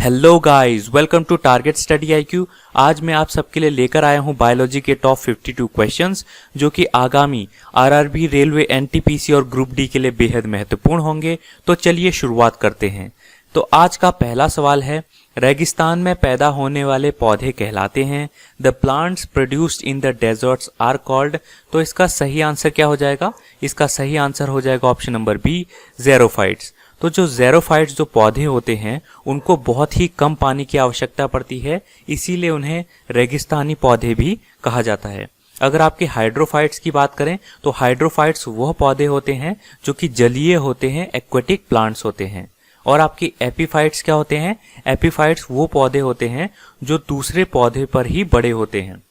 Hello guys, welcome to Target Study IQ. आज मैं आप सबके लिए लेकर आया हूं बायोलॉजी के टॉप 52 क्वेश्चंस जो कि आगामी आरआरबी, रेलवे, एनटीपीसी और ग्रुप डी के लिए बेहद महत्वपूर्ण होंगे। तो चलिए शुरुआत करते हैं। तो आज का पहला सवाल है, रेगिस्तान में पैदा होने वाले पौधे कहलाते हैं the plants produced in the deserts are called. तो इसका सही आंसर क्या हो जाएगा? इसका सही आंसर हो जाएगा ऑप्शन नंबर बी, ज़ेरोफाइट्स। तो जो ज़ेरोफाइट्स जो पौधे होते हैं उनको बहुत ही कम पानी की आवश्यकता पड़ती है, इसीलिए उन्हें रेगिस्तानी पौधे भी कहा जाता है। अगर आपके हाइड्रोफाइट्स की बात करें तो हाइड्रोफाइट्स वह पौधे होते हैं जो कि जलीय होते हैं, एक्वेटिक प्लांट्स होते हैं। और आपकी एपीफाइट्स क्या होते हैं? एपीफाइट्स वो पौधे होते हैं जो दूसरे पौधे पर ही बड़े होते हैं।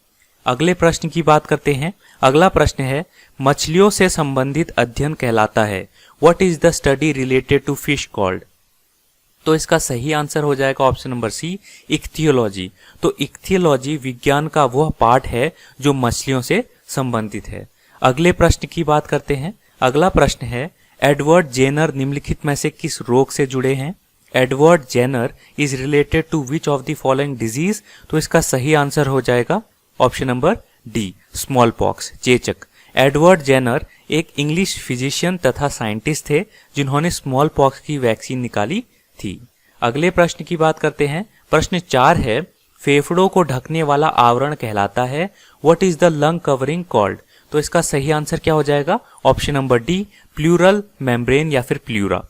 अगले प्रश्न की बात करते हैं। अगला प्रश्न है, मछलियों से संबंधित अध्ययन कहलाता है what is the study related to fish called. तो इसका सही आंसर हो जाएगा ऑप्शन नंबर सी, इक्थियोलॉजी। तो इक्थियोलॉजी विज्ञान का वह पार्ट है जो मछलियों से संबंधित है। अगले प्रश्न की बात करते हैं। अगला प्रश्न है, एडवर्ड जेनर निम्नलिखित में से किस रोग से जुड़े हैं? Edward Jenner is related to which of the following disease. तो इसका सही आंसर हो जाएगा option number D, smallpox, चेचक। एडवर्ड जेनर एक इंग्लिश फिजिशियन तथा साइंटिस्ट थे जिन्होंने स्मॉल पॉक्स की वैक्सीन निकाली थी। अगले प्रश्न की बात करते हैं। प्रश्न 4 है, फेफड़ों को ढकने वाला आवरण कहलाता है what is the lung covering called. तो इसका सही आंसर क्या हो जाएगा? Option number D, pleural membrane या फिर प्लूरा।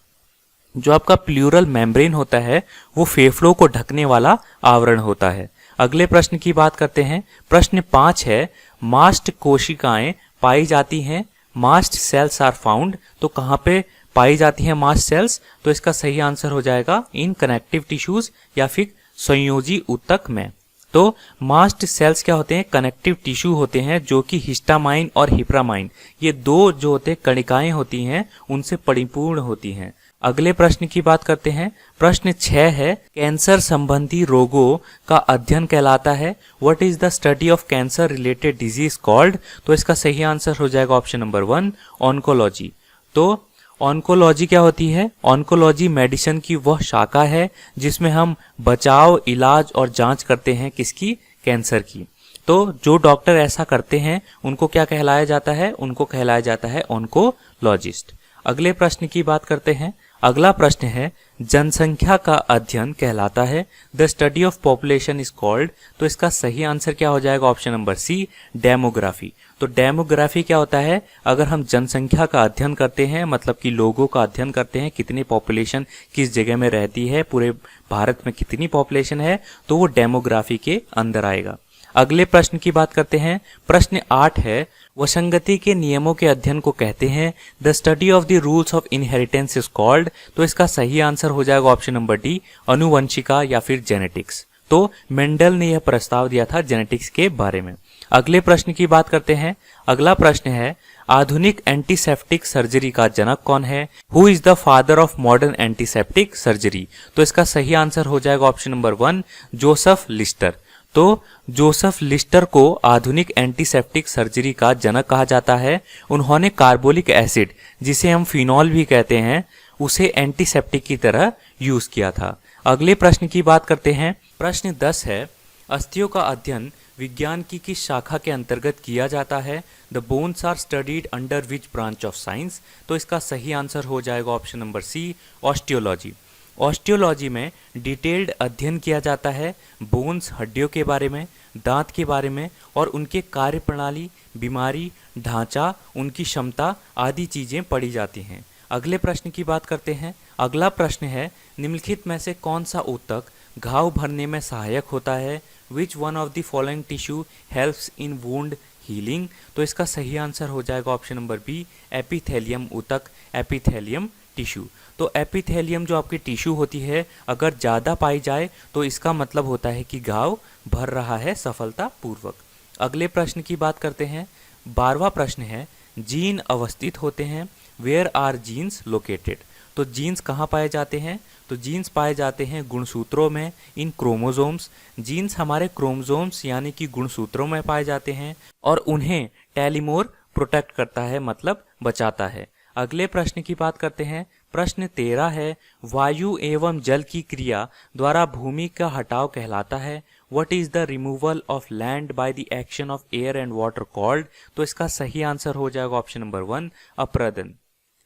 जो आपका प्लूरल मेम्ब्रेन होता है वो फेफड़ों को ढकने वाला आवरण होता है। अगले प्रश्न की बात करते हैं। प्रश्न 5 है, मास्ट कोशिकाएं पाई जाती हैं, मास्ट सेल्स आर फाउंड। तो कहाँ पे पाई जाती हैं मास्ट सेल्स? तो इसका सही आंसर हो जाएगा इन कनेक्टिव टिश्यूज या फिर संयोजी ऊतक में। तो मास्ट सेल्स क्या होते हैं? कनेक्टिव टिश्यू होते हैं जो कि हिस्टामाइन और हिप्रामाइन, ये दो जो होते हैं कणिकाएं होती हैं, उनसे परिपूर्ण होती हैं। अगले प्रश्न की बात करते हैं। प्रश्न 6 है, कैंसर संबंधी रोगों का अध्ययन कहलाता है what is the study of cancer related disease called. तो इसका सही आंसर हो जाएगा ऑप्शन नंबर 1, ऑन्कोलॉजी। तो ऑन्कोलॉजी क्या होती है? ऑन्कोलॉजी मेडिसिन की वह शाखा है जिसमें हम बचाव, इलाज और जांच करते हैं किसकी? कैंसर की। तो जो डॉक्टर ऐसा करते हैं उनको क्या कहलाया जाता है? उनको कहलाया जाता है ऑन्कोलॉजिस्ट। अगले प्रश्न की बात करते हैं। अगला प्रश्न है, जनसंख्या का अध्ययन कहलाता है the study of population is called. तो इसका सही आंसर क्या हो जाएगा? Option number C, demography. तो डेमोग्राफी क्या होता है? अगर हम जनसंख्या का अध्ययन करते हैं, मतलब कि लोगों का अध्ययन करते हैं, कितनी पॉपुलेशन किस जगह में रहती है, पूरे भारत में कितनी पॉपुलेशन है, तो वो डेमोग्राफी के अंदर आएगा। अगले प्रश्न की बात करते हैं। प्रश्न 8 है, वसंगति के नियमों के अध्ययन को कहते हैं the study of the rules of inheritance is called. तो इसका सही आंसर हो जाएगा ऑप्शन नंबर डी, अनुवंशिका या फिर जेनेटिक्स। तो मेंडल ने यह प्रस्ताव दिया था जेनेटिक्स के बारे में। अगले प्रश्न की बात करते हैं। अगला प्रश्न है, आधुनिक एंटीसेप्टिक सर्जरी का जनक कौन है? Who is the father of modern antiseptic surgery. तो इसका सही आंसर हो जाएगा ऑप्शन नंबर 1, जोसेफ लिस्टर। तो जोसेफ लिस्टर को आधुनिक एंटीसेप्टिक सर्जरी का जनक कहा जाता है। उन्होंने कार्बोलिक एसिड, जिसे हम फिनॉल भी कहते हैं, उसे एंटीसेप्टिक की तरह यूज किया था। अगले प्रश्न की बात करते हैं। प्रश्न 10 है, अस्थियों का अध्ययन विज्ञान की किस शाखा के अंतर्गत किया जाता है? The bones are studied under which branch of science. तो इसका सही आंसर हो जाएगा option number C, osteology. Osteology में डिटेल्ड अध्ययन किया जाता है बोन्स, हड्डियों के बारे में, दांत के बारे में और उनके कार्यप्रणाली, बीमारी, ढांचा, उनकी क्षमता आदि चीजें पढ़ी जाती हैं। अगले प्रश्न की बात करते हैं। अगला प्रश्न है, निम्नलिखित में से कौन सा ऊतक घाव भरने में सहायक होता है? Which one of the following tissue helps in wound healing. तो इसका सही आंसर हो जाएगा ऑप्शन नंबर बी, एपिथेलियम ऊतक, एपिथेलियम टिश्यू। तो एपिथेलियम जो आपकी टिश्यू होती है, अगर ज़्यादा पाई जाए तो इसका मतलब होता है कि घाव भर रहा है सफलतापूर्वक। अगले प्रश्न की बात करते हैं। 12वां प्रश्न है, जीन अवस्थित होते हैं वेयर आर जीन्स लोकेटेड। तो जीन्स कहाँ पाए जाते हैं? तो जीन्स पाए जाते हैं गुणसूत्रों में, इन क्रोमोसोम्स। जीन्स हमारे क्रोमोसोम्स यानी कि गुणसूत्रों में पाए जाते हैं और उन्हें टेलीमोर प्रोटेक्ट करता है, मतलब बचाता है। अगले प्रश्न की बात करते हैं। प्रश्न 13 है, वायु एवं जल की क्रिया द्वारा भूमि का हटाव कहलाता है। What is the removal of land by the action of air and water called? तो इसका सही आंसर हो जाएगा ऑप्शन नंबर 1 अपरदन,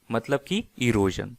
मतलब कि इरोजन।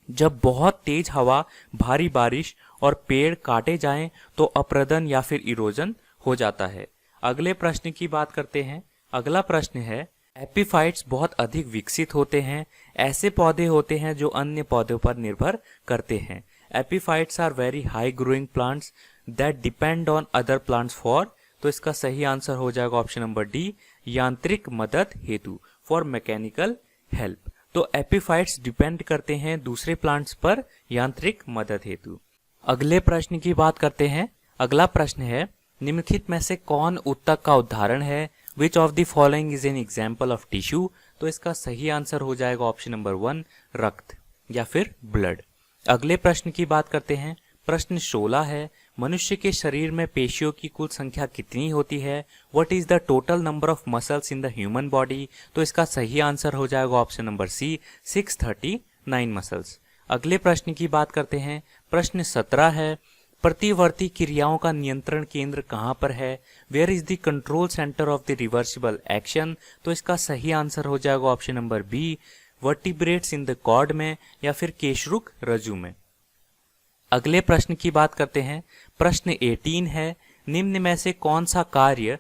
जब बहुत तेज हवा, भारी बारिश और पेड़ काटे जाएं तो अपरदन या फिर इरोजन हो जाता है। अगले प्रश्न की बात करते हैं। अगला प्रश्न है, एपिफाइट्स बहुत अधिक विकसित होते हैं। ऐसे पौधे होते हैं जो अन्य पौधों पर निर्भर करते हैं। Epiphytes are very high growing plants that depend on other plants for. तो इसका सही आंसर हो जाएगा ऑप्शन नंबर डी, यांत्रिक मदद हेतु, फॉर मैकेनिकल हेल्प। तो एपिफाइट्स डिपेंड करते हैं दूसरे प्लांट्स पर यांत्रिक मदद हेतु। अगले प्रश्न की बात करते हैं। अगला प्रश्न है, निम्नलिखित में से कौन ऊतक का उदाहरण है? विच of the following is an example of tissue? तो इसका सही आंसर हो जाएगा ऑप्शन नंबर 1 रक्त या फिर ब्लड। अगले प्रश्न की बात करते हैं। प्रश्न 16 है, मनुष्य के शरीर में पेशियों की कुल संख्या कितनी होती है? What is the total number of muscles in the human body? तो इसका सही आंसर हो जाएगा ऑप्शन नंबर सी 639 मसल्स। अगले प्रश्न की बात करते हैं। प्रश्न 17 है, प्रतिवर्ती क्रियाओं का नियंत्रण केंद्र कहाँ पर है? Where is the control centre of the reversible action? तो इसका सही आंसर हो जाएगा option number B, vertebrates in the cord में या फिर केशरुक रज्जु में। अगले प्रश्न की बात करते हैं। प्रश्न 18 है, निम्न में से कौन सा कार्य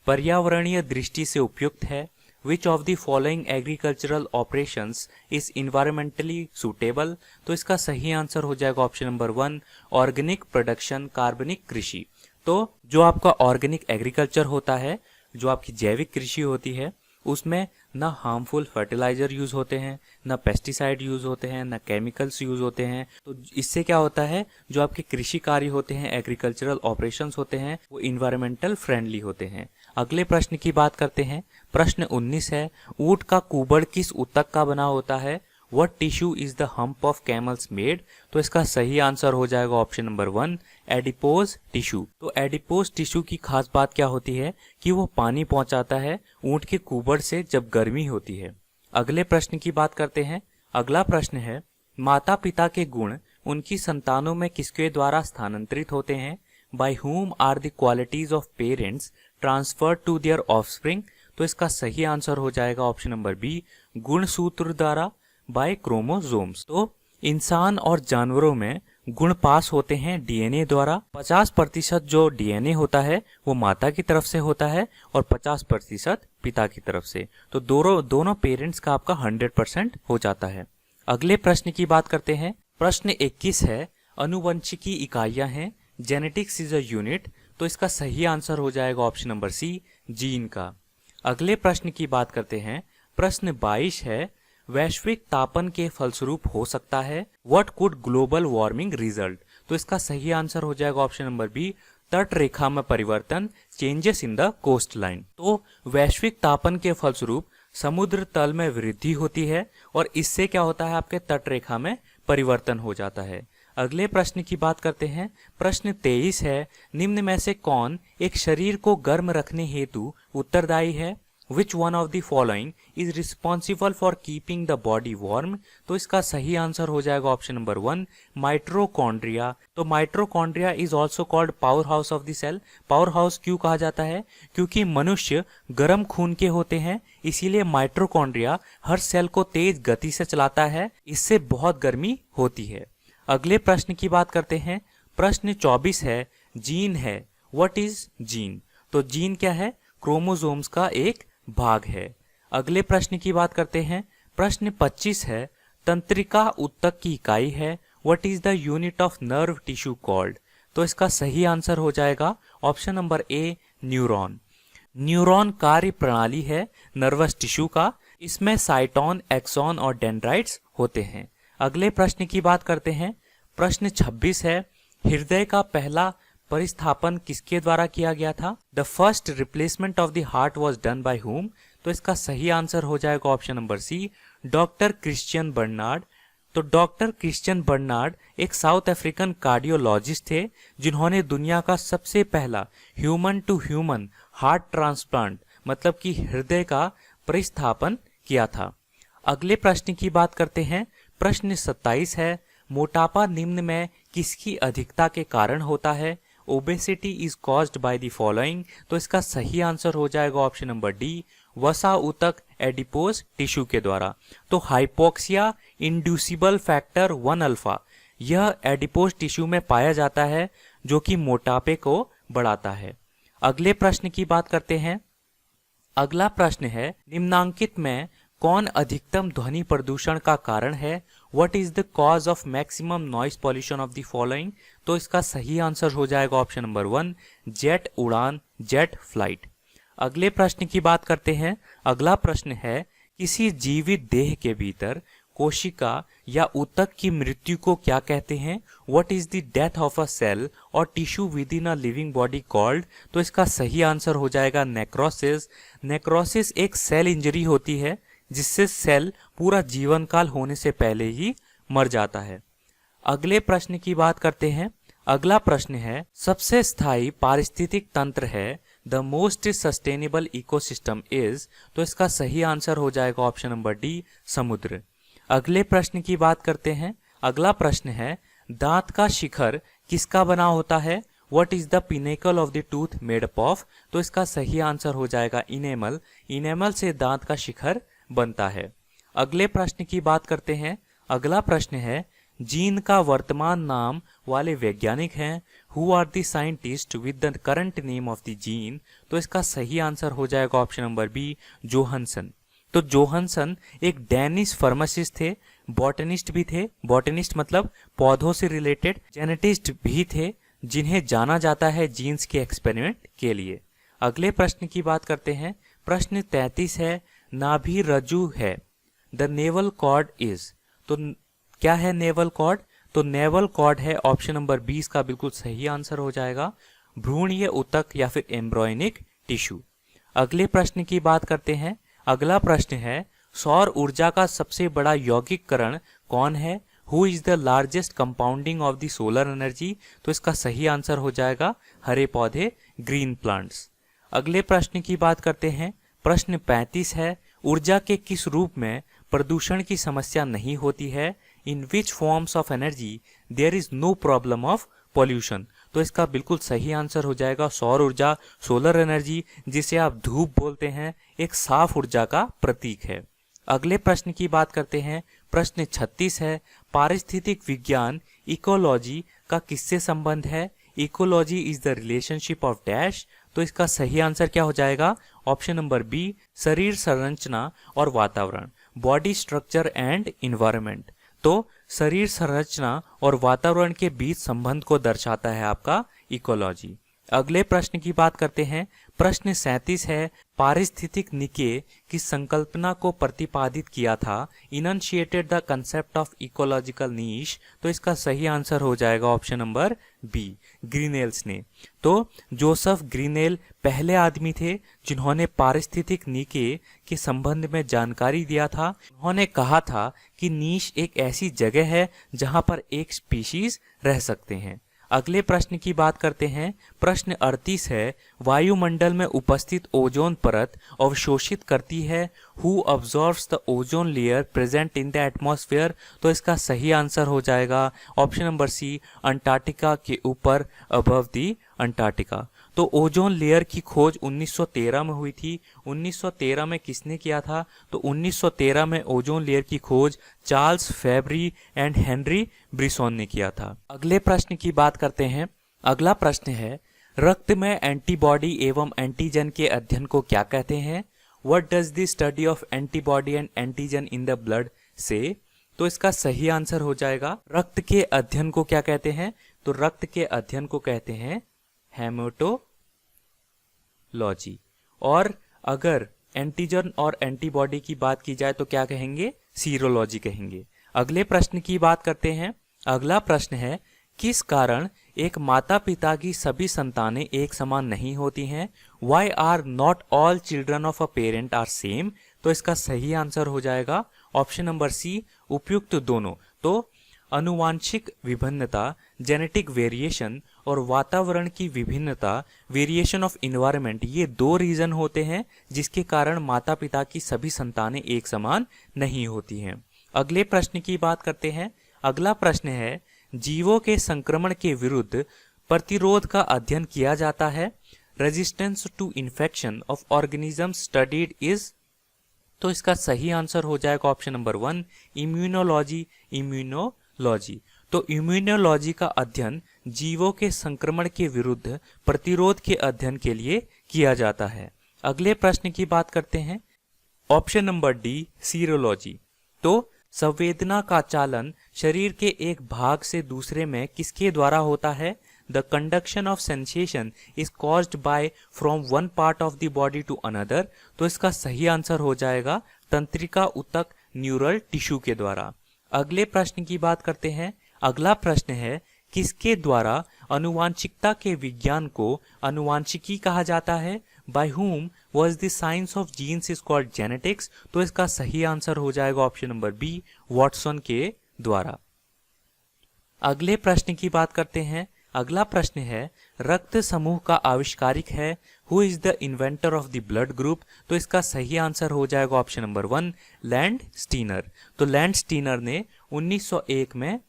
पर्यावरणीय दृष्टि से उपयुक्त है? विच of the following agricultural operations is environmentally suitable? तो इसका सही आंसर हो जाएगा ऑप्शन नंबर 1 ऑर्गेनिक प्रोडक्शन, कार्बनिक कृषि। तो जो आपका ऑर्गेनिक एग्रीकल्चर होता है, जो आपकी जैविक कृषि होती है, उसमें ना हार्मफुल फर्टिलाइजर यूज होते हैं, ना पेस्टिसाइड यूज होते हैं, ना केमिकल्स यूज होते हैं। तो इससे क्या होता है, जो आपके कृषि कार्य होते हैं, एग्रीकल्चरल ऑपरेशंस होते हैं, वो इन्वायरमेंटल फ्रेंडली होते हैं। अगले प्रश्न की बात करते हैं। प्रश्न 19 है, ऊंट का कुबड़ किस ऊतक का बना होता है? What tissue is the hump of camels made? तो इसका सही आंसर हो जाएगा ऑप्शन नंबर 1 एडिपोज टिश्यू। तो एडिपोज टिश्यू की खास बात क्या होती है कि वो पानी पहुंचाता है ऊंट के कुबड़ से जब गर्मी होती है। अगले प्रश्न की बात करते हैं। अगला प्रश्न है, माता पिता के गुण उनकी संतानों में किसके द्वारा स्थानांतरित होते हैं? By whom are the qualities of parents transferred to their offspring? तो इसका सही आंसर हो जाएगा ऑप्शन नंबर बी, गुणसूत्र द्वारा, बाय क्रोमोसोम्स। तो इंसान और जानवरों में गुण पास होते हैं डीएनए द्वारा। 50% जो डीएनए होता है वो माता की तरफ से होता है और 50% पिता की तरफ से। तो दोनों पेरेंट्स का आपका 100% हो जाता है। अगले प्रश्न की बात करते हैं। प्रश्न 21 है, अनुवंशिकी इकाइयां हैं, जेनेटिक्स इज अ यूनिट। तो इसका सही आंसर हो जाएगा ऑप्शन नंबर सी, जीन का। अगले प्रश्न की बात करते हैं। प्रश्न 22 है, वैश्विक तापन के फलस्वरूप हो सकता है? What could global warming result? तो इसका सही आंसर हो जाएगा ऑप्शन नंबर बी, तट रेखा में परिवर्तन, changes in the coastline. तो वैश्विक तापन के फलस्वरूप समुद्र तल में वृद्धि होती है और इससे क्या होता है, आपके तट रेखा में परिवर्तन हो जाता है। अगले प्रश्न की बात करते हैं। प्रश्न 23 है, निम्न में से कौन एक शरीर को गर्म रखने हेतु उत्तरदायी है? Which one of the following is responsible for keeping the body warm? तो इसका सही आंसर हो जाएगा ऑप्शन नंबर 1 माइट्रोकॉन्ड्रिया। तो mitochondria is also called powerhouse of the cell. Powerhouse क्यों कहा जाता है? क्योंकि मनुष्य गर्म खून के होते हैं, इसीलिए माइट्रोकॉन्ड्रिया हर सेल को तेज गति से चलाता है, इससे बहुत गर्मी होती है। अगले प्रश्न की बात करते हैं। प्रश्न 24 है, जीन है, व्हाट इज जीन? तो जीन क्या है? क्रोमोसोम्स का एक भाग है। अगले प्रश्न की बात करते हैं। प्रश्न 25 है, तंत्रिका ऊतक की इकाई है, what is the unit of nerve tissue called? तो इसका सही आंसर हो जाएगा option number A, neuron. Neuron कार्य प्रणाली है नर्वस टिश्यू का, इसमें साइटोन, एक्सॉन और डेंड्राइट्स होते हैं। अगले प्रश्न की बात करते हैं। प्रश्न 26 है, हृदय का पहला परिस्थापन किसके द्वारा किया गया था? The first replacement of the heart was done by whom? तो इसका सही आंसर हो जाएगा option number C, doctor Christian Barnard. तो डॉक्टर क्रिश्चियन बर्नार्ड एक साउथ अफ्रीकन कार्डियोलॉजिस्ट थे, जिन्होंने दुनिया का सबसे पहला human to human heart transplant, मतलब कि हृदय का परिस्थापन किया था। अगले प्रश्न की बात करते हैं। प्रश्न 27 है, मोटापा निम्न में किसकी अधिकता के कारण होता है? Obesity is caused by the following. तो इसका सही आंसर हो जाएगा ऑप्शन नंबर डी, वसा ऊतक एडिपोज टिश्यू के द्वारा। तो हाइपोक्सिया इंड्यूसिबल फैक्टर 1 अल्फा यह एडिपोज टिश्यू में पाया जाता है जो कि मोटापे को बढ़ाता है। अगले प्रश्न की बात करते हैं। अगला प्रश्न है, निम्नांकित में कौन अधिकतम ध्वनि प्रदूषण का कारण है? What is the cause of maximum noise pollution of the following? तो इसका सही आंसर हो जाएगा ऑप्शन नंबर 1, जेट उड़ान, जेट फ्लाइट। अगले प्रश्न की बात करते हैं। अगला प्रश्न है, किसी जीवित देह के भीतर कोशिका या ऊतक की मृत्यु को क्या कहते हैं? What is the death of a cell और tissue within a living body called? तो इसका सही आंसर हो जाएगा नेक्रोसिस। नेक्रोसिस एक सेल इंजरी होती है जिससे सेल पूरा जीवन काल होने से पहले ही मर जाता है। अगले प्रश्न की बात करते हैं। अगला प्रश्न है, सबसे स्थायी पारिस्थितिक तंत्र है the most sustainable ecosystem is? तो इसका सही आंसर हो जाएगा ऑप्शन नंबर डी, समुद्र। अगले प्रश्न की बात करते हैं। अगला प्रश्न है, दांत का शिखर किसका बना होता है? What is the pinnacle of the tooth made up of? तो इसका सही आंसर हो जाएगा इनेमल। इनेमल से दांत का शिखर बनता है। अगले प्रश्न की बात करते हैं। अगला प्रश्न है, जीन का वर्तमान नाम वाले वैज्ञानिक हैं? Who are the scientist with the current name of the gene? तो इसका सही आंसर हो जाएगा ऑप्शन नंबर बी, जोहनसन। तो जोहनसन एक डैनिश फार्मासिस्ट थे, बॉटनिस्ट भी थे, बॉटनिस्ट मतलब पौधों से रिलेटेड, जेनेटिस्ट भी थे, जिन्हें जाना जाता है जीन्स के एक्सपेरिमेंट के लिए। अगले प्रश्न की बात करते हैं। प्रश्न 33 है, नाभि रज्जु है द नेवल कॉर्ड इज? तो क्या है नेवल कॉर्ड? तो नेवल कॉर्ड है ऑप्शन नंबर 20 का बिल्कुल सही आंसर हो जाएगा, भ्रूणीय ऊतक या फिर एम्ब्रॉयनिक टिश्यू। अगले प्रश्न की बात करते हैं। अगला प्रश्न है, सौर ऊर्जा का सबसे बड़ा यौगिककरण कौन है? Who is the largest compounding of the solar energy? तो इसका सही आंसर हो जाएगा हरे पौधे, ग्रीन प्लांट्स। अगले प्रश्न की बात करते हैं। प्रश्न 35 है, ऊर्जा के किस रूप में प्रदूषण की समस्या नहीं होती है? In which forms of energy there is no problem of pollution? तो इसका बिल्कुल सही आंसर हो जाएगा सौर ऊर्जा, सोलर एनर्जी, जिसे आप धूप बोलते हैं, एक साफ ऊर्जा का प्रतीक है। अगले प्रश्न की बात करते हैं। प्रश्न 36 है, पारिस्थितिक विज्ञान इकोलॉजी का किससे संबंध है? Ecology is the relationship of dash? तो इसका सही आंसर क्या हो जाएगा? ऑप्शन नंबर बी, शरीर संरचना और वातावरण, बॉडी स्ट्रक्चर एंड इन्वायरमेंट। तो शरीर संरचना और वातावरण के बीच संबंध को दर्शाता है आपका इकोलॉजी। अगले प्रश्न की बात करते हैं। प्रश्न 37 है, पारिस्थितिक निके की संकल्पना को प्रतिपादित किया था? इनशिएटेड द कंसेप्ट ऑफ इकोलॉजिकल नीश? तो इसका सही आंसर हो जाएगा ऑप्शन नंबर बी, ग्रीनेल्स ने। तो जोसेफ ग्रीनेल पहले आदमी थे जिन्होंने पारिस्थितिक निके के संबंध में जानकारी दिया था। उन्होंने कहा था कि नीश एक ऐसी जगह है जहां पर एक स्पीशीज रह सकते हैं। अगले प्रश्न की बात करते हैं। प्रश्न 38 है, वायुमंडल में उपस्थित ओजोन परत अवशोषित करती है? Who observes the ozone layer present in the atmosphere? तो इसका सही आंसर हो जाएगा ऑप्शन नंबर सी, अंटार्कटिका के ऊपर, अबव दी अंटार्कटिका। तो ओजोन लेयर की खोज 1913 में हुई थी। 1913 में किसने किया था? तो 1913 में ओजोन लेयर की खोज चार्ल्स फैब्री एंड हेनरी ब्रिसोन ने किया था। अगले प्रश्न की बात करते हैं। अगला प्रश्न है, रक्त में एंटीबॉडी एवं एंटीजन के अध्ययन को क्या कहते हैं? What does the study of antibody and antigen in the blood से? तो इसका सही आंसर हो जाएगा, रक्त के अध्ययन को क्या कहते हैं? तो रक्त के अध्ययन को कहते हैं हेमेटोलॉजी। और अगर एंटीजन और एंटीबॉडी की बात की जाए तो क्या कहेंगे? सीरोलॉजी कहेंगे। अगले प्रश्न की बात करते हैं। अगला प्रश्न है, किस कारण एक माता पिता की सभी संतानें एक समान नहीं होती हैं? Why are not all children of a parent are same? तो इसका सही आंसर हो जाएगा ऑप्शन नंबर सी, उपयुक्त दोनों। तो अनुवांशिक विभिन्नता, जेनेटिक वेरिएशन और वातावरण की विभिन्नता, वेरिएशन ऑफ इन्वायरमेंट, ये दो रीजन होते हैं जिसके कारण माता पिता की सभी संतानें एक समान नहीं होती हैं। अगले प्रश्न की बात करते हैं। अगला प्रश्न है, जीवों के संक्रमण के विरुद्ध प्रतिरोध का अध्ययन किया जाता है। Resistance to infection of organisms studied is, तो इसका सही आंसर हो जाएगा ऑप्शन नंबर 1 इम्यूनोलॉजी। इम्यूनोलॉजी, तो इम्यूनोलॉजी का अध्ययन जीवों के संक्रमण के विरुद्ध प्रतिरोध के अध्ययन के लिए किया जाता है। अगले प्रश्न की बात करते हैं। ऑप्शन नंबर डी सीरोलॉजी, तो संवेदना का चालन शरीर के एक भाग से दूसरे में किसके द्वारा होता है? The conduction of sensation is caused by from one part of the body to another, तो इसका सही आंसर हो जाएगा तंत्रिका ऊतक न्यूरल टिश्यू के द्वारा। अगले प्रश्न की बात करते हैं। अगला प्रश्न है, किसके द्वारा अनुवांशिकता के विज्ञान को अनुवांशिकी कहा जाता है? By whom was the science of genes is called genetics, तो इसका सही आंसर हो जाएगा ऑप्शन नंबर बी वॉटसन के द्वारा। अगले प्रश्न की बात करते हैं। अगला प्रश्न है, रक्त समूह का आविष्कारक है who is the inventor of the blood group, तो इसका सही आंसर हो जाएगा ऑप्शन नंबर 1 लैंड स्टीनर। तो लैंड स्टीनर ने 1901 में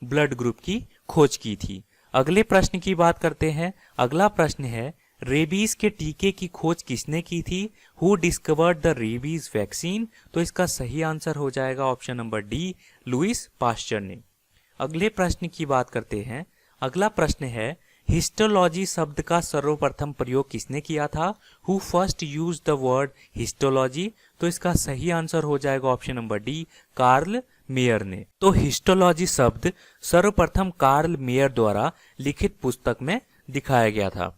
ब्लड ग्रुप की खोज की थी। अगले प्रश्न की बात करते हैं। अगला प्रश्न है, रेबीज के टीके की खोज किसने की थी? Who discovered the rabies vaccine, तो इसका सही आंसर हो जाएगा option number D Louis Pasteur ने। अगले प्रश्न की बात करते हैं। अगला प्रश्न है, हिस्टोलॉजी शब्द का सर्वप्रथम प्रयोग किसने किया था? Who first use the word histology, तो इसका सही आंसर हो जाएगा option number D Karl Mayer ने। तो हिस्टोलॉजी शब्द सर्वप्रथम कार्ल मेयर द्वारा लिखित पुस्तक में दिखाया गया था।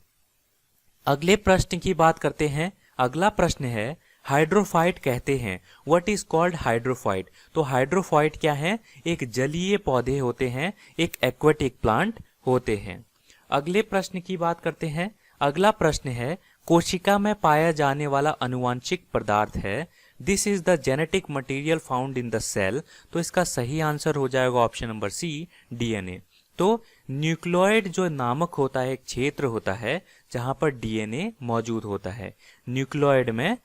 अगले प्रश्न की बात करते हैं। अगला प्रश्न है, हाइड्रोफाइट कहते हैं व्हाट इज कॉल्ड हाइड्रोफाइट, तो हाइड्रोफाइट क्या है? एक जलीय पौधे होते हैं, एक एक्वेटिक प्लांट होते हैं। अगले प्रश्न की बात करते हैं। अगला प्रश्न है, कोशिका में पाया जाने वाला अनुवांशिक पदार्थ है this is the genetic material found in the cell, तो इसका सही आंसर हो जाएगा ऑप्शन नंबर सी डीएनए। तो न्यूक्लियोइड जो नामक होता है एक क्षेत्र होता है जहां पर डीएनए मौजूद होता है। न्यूक्लियोइड में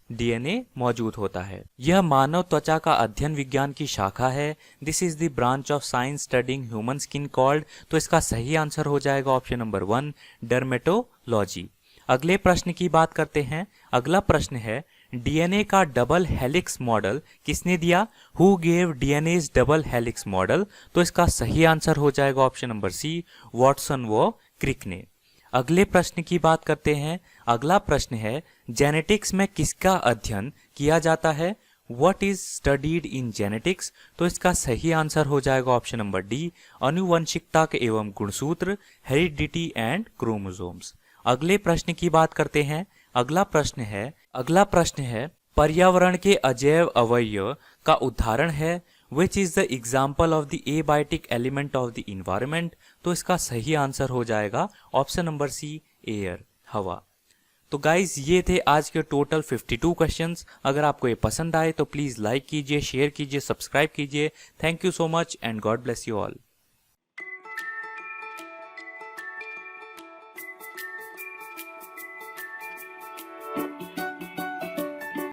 डीएनए मौजूद होता है। यह मानव त्वचा का अध्ययन विज्ञान की शाखा है। This is the branch of science studying human skin called, तो इसका सही आंसर हो जाएगा ऑप्शन नंबर 1 डर्मेटोलॉजी। अगले प्रश्न की बात करते हैं। अगला प्रश्न है, डीएनए का डबल हेलिक्स मॉडल किसने दिया? Who gave DNA's double helix model, तो इसका सही आंसर हो जाएगा ऑप्शन नंबर सी वॉटसन व क्रिक ने। अगले प्रश्न की बात करते हैं। अगला प्रश्न है, जेनेटिक्स में किसका अध्ययन किया जाता है? What is studied in genetics, तो इसका सही आंसर हो जाएगा ऑप्शन नंबर डी अनुवंशिकता एवं गुणसूत्र हेरिडिटी एंड क्रोमोसोम्स। अगले प्रश्न की बात करते हैं। अगला प्रश्न है, पर्यावरण के अजैव अवयव का उदाहरण है which is the example of the abiotic element of the environment, तो इसका सही आंसर हो जाएगा ऑप्शन नंबर सी एयर हवा। तो गाइज ये थे आज के टोटल 52 क्वेश्चंस। अगर आपको ये पसंद आए तो प्लीज लाइक कीजिए, शेयर कीजिए, सब्सक्राइब कीजिए। Thank you so much and God bless you all.